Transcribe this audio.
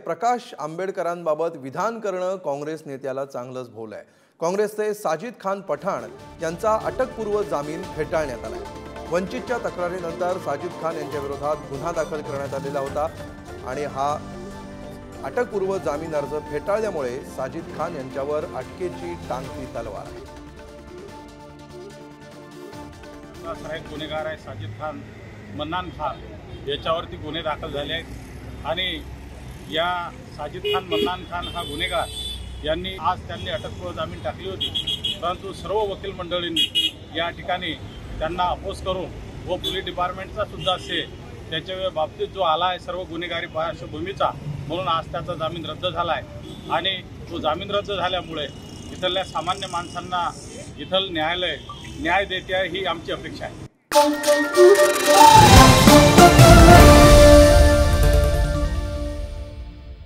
प्रकाश आंबेडकरांबाबत विधान करणं काँग्रेस नेत्याला चांगलंच भोवलंय। काँग्रेसचे साजिद खान पठाण यांचा अटकपूर्व जामीन फेटाळण्यात आलाय। वंचितच्या तक्रारीनंतर साजिद खान यांच्या विरोधात गुन्हा दाखल करण्यात आलेला होता आणि हा अटकपूर्व जामीन अर्ज फेटाळल्यामुळे साजिद खान यांच्यावर अटकेची टांगती तलवार आहे। गुन्हेगार आहे साजिद खान, मन्नान खान याच्यावरती गुन्हे दाखल झाले आहेत आणि या साजिद खान, मन्नान खान हा गुन्हेगार यांनी आज त्यांनी अटकपूर्व जामीन टाकली होती, परंतु सर्व वकील मंडळींनी या ठिकाणी त्यांना अपोज करून व पोलीस डिपार्टमेंटचा सुद्धा असे त्याच्या बाबतीत जो आला आहे सर्व गुन्हेगारी पार्श्वभूमीचा, म्हणून आज त्याचा जामीन रद्द झाला आहे आणि तो जामीन रद्द झाल्यामुळे इथल्या सामान्य माणसांना इथलं न्यायालय न्याय देते ही आमची अपेक्षा आहे।